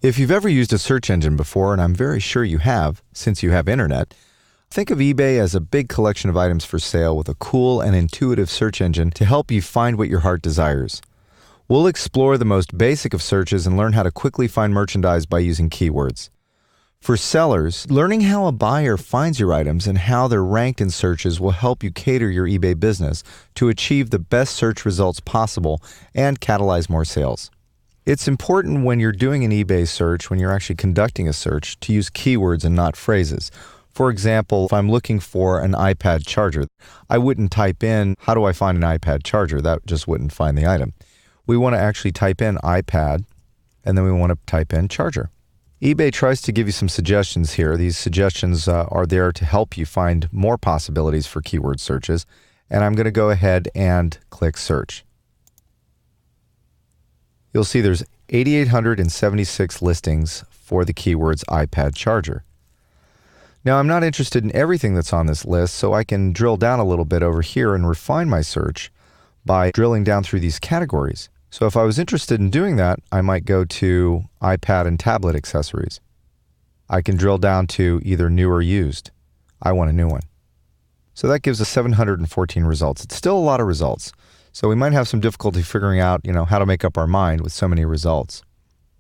If you've ever used a search engine before, and I'm very sure you have, since you have internet, think of eBay as a big collection of items for sale with a cool and intuitive search engine to help you find what your heart desires. We'll explore the most basic of searches and learn how to quickly find merchandise by using keywords. For sellers, learning how a buyer finds your items and how they're ranked in searches will help you cater your eBay business to achieve the best search results possible and catalyze more sales. It's important when you're doing an eBay search, when you're actually conducting a search, to use keywords and not phrases. For example, if I'm looking for an iPad charger, I wouldn't type in, how do I find an iPad charger? That just wouldn't find the item. We want to actually type in iPad, and then we want to type in charger. eBay tries to give you some suggestions here. These suggestions are there to help you find more possibilities for keyword searches, and I'm going to go ahead and click search. You'll see there's 8,876 listings for the keywords iPad charger. Now, I'm not interested in everything that's on this list, so I can drill down a little bit over here and refine my search by drilling down through these categories. So if I was interested in doing that, I might go to iPad and tablet accessories. I can drill down to either new or used. I want a new one. So that gives us 714 results. It's still a lot of results. So we might have some difficulty figuring out, how to make up our mind with so many results.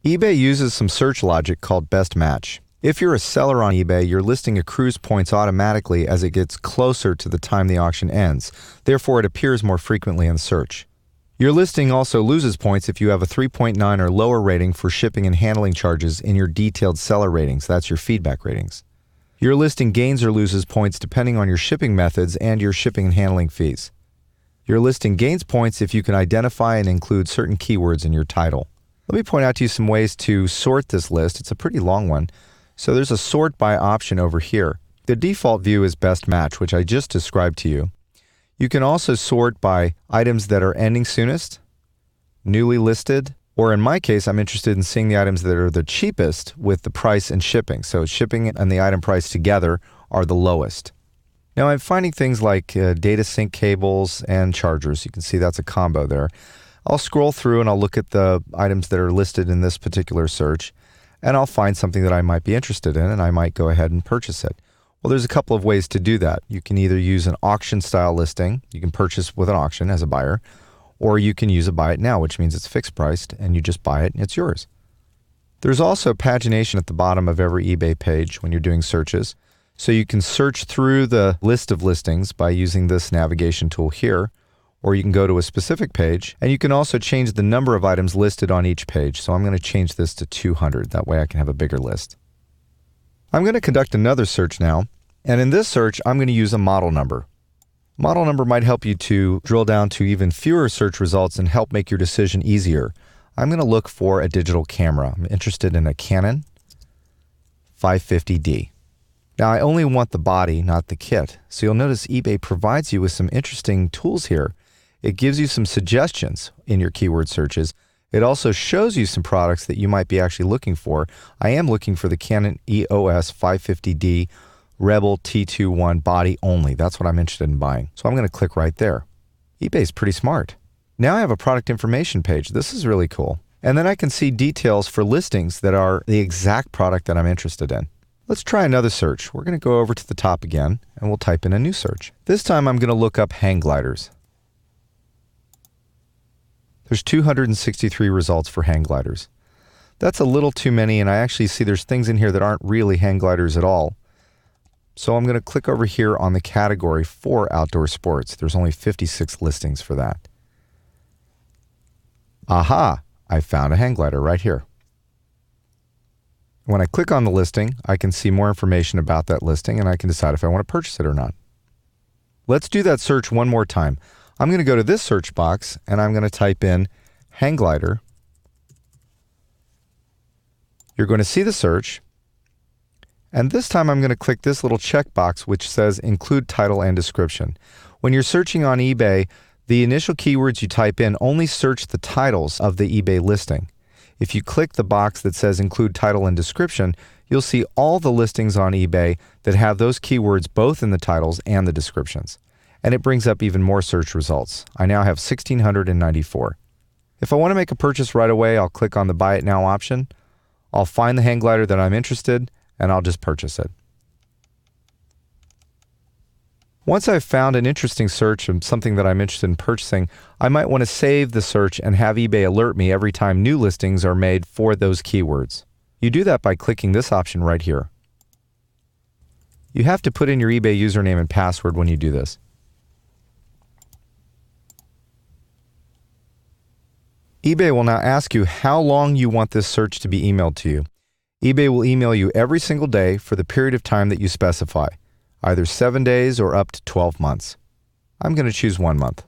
eBay uses some search logic called best match. If you're a seller on eBay, your listing accrues points automatically as it gets closer to the time the auction ends. Therefore, it appears more frequently in search. Your listing also loses points if you have a 3.9 or lower rating for shipping and handling charges in your detailed seller ratings. That's your feedback ratings. Your listing gains or loses points depending on your shipping methods and your shipping and handling fees. Your listing gains points if you can identify and include certain keywords in your title. Let me point out to you some ways to sort this list. It's a pretty long one. So there's a sort by option over here. The default view is best match, which I just described to you. You can also sort by items that are ending soonest, newly listed, or in my case, I'm interested in seeing the items that are the cheapest with the price and shipping. So shipping and the item price together are the lowest. Now I'm finding things like data sync cables and chargers. You can see that's a combo there. I'll scroll through and I'll look at the items that are listed in this particular search, and I'll find something that I might be interested in, and I might go ahead and purchase it. Well, there's a couple of ways to do that. You can either use an auction style listing. You can purchase with an auction as a buyer, or you can use a buy it now, which means it's fixed priced and you just buy it and it's yours. There's also pagination at the bottom of every eBay page when you're doing searches. So you can search through the list of listings by using this navigation tool here, or you can go to a specific page, and you can also change the number of items listed on each page. So I'm going to change this to 200. That way I can have a bigger list. I'm going to conduct another search now, and in this search, I'm going to use a model number. Model number might help you to drill down to even fewer search results and help make your decision easier. I'm going to look for a digital camera. I'm interested in a Canon 550D. Now, I only want the body, not the kit. So you'll notice eBay provides you with some interesting tools here. It gives you some suggestions in your keyword searches. It also shows you some products that you might be actually looking for. I am looking for the Canon EOS 550D Rebel T21 body only. That's what I'm interested in buying. So I'm going to click right there. eBay's pretty smart. Now I have a product information page. This is really cool. And then I can see details for listings that are the exact product that I'm interested in. Let's try another search. We're going to go over to the top again, and we'll type in a new search. This time I'm going to look up hang gliders. There's 263 results for hang gliders. That's a little too many, and I actually see there's things in here that aren't really hang gliders at all. So I'm going to click over here on the category for outdoor sports. There's only 56 listings for that. Aha! I found a hang glider right here. When I click on the listing, I can see more information about that listing, and I can decide if I want to purchase it or not. Let's do that search one more time. I'm going to go to this search box, and I'm going to type in hang glider. You're going to see the search, and this time I'm going to click this little checkbox which says include title and description. When you're searching on eBay, the initial keywords you type in only search the titles of the eBay listing. If you click the box that says include title and description, you'll see all the listings on eBay that have those keywords both in the titles and the descriptions. And it brings up even more search results. I now have 1,694. If I want to make a purchase right away, I'll click on the Buy It Now option. I'll find the hang glider that I'm interested and I'll just purchase it. Once I've found an interesting search of something that I'm interested in purchasing, I might want to save the search and have eBay alert me every time new listings are made for those keywords. You do that by clicking this option right here. You have to put in your eBay username and password when you do this. eBay will now ask you how long you want this search to be emailed to you. eBay will email you every single day for the period of time that you specify, either 7 days or up to 12 months. I'm going to choose 1 month.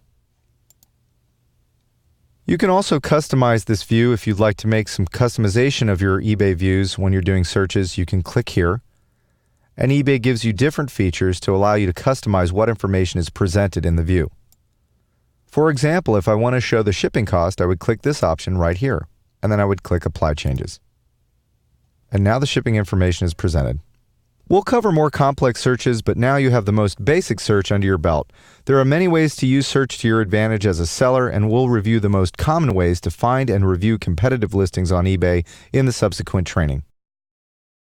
You can also customize this view if you'd like to make some customization of your eBay views when you're doing searches. You can click here, and eBay gives you different features to allow you to customize what information is presented in the view. For example, if I want to show the shipping cost, I would click this option right here, and then I would click Apply Changes. And now the shipping information is presented. We'll cover more complex searches, but now you have the most basic search under your belt. There are many ways to use search to your advantage as a seller, and we'll review the most common ways to find and review competitive listings on eBay in the subsequent training.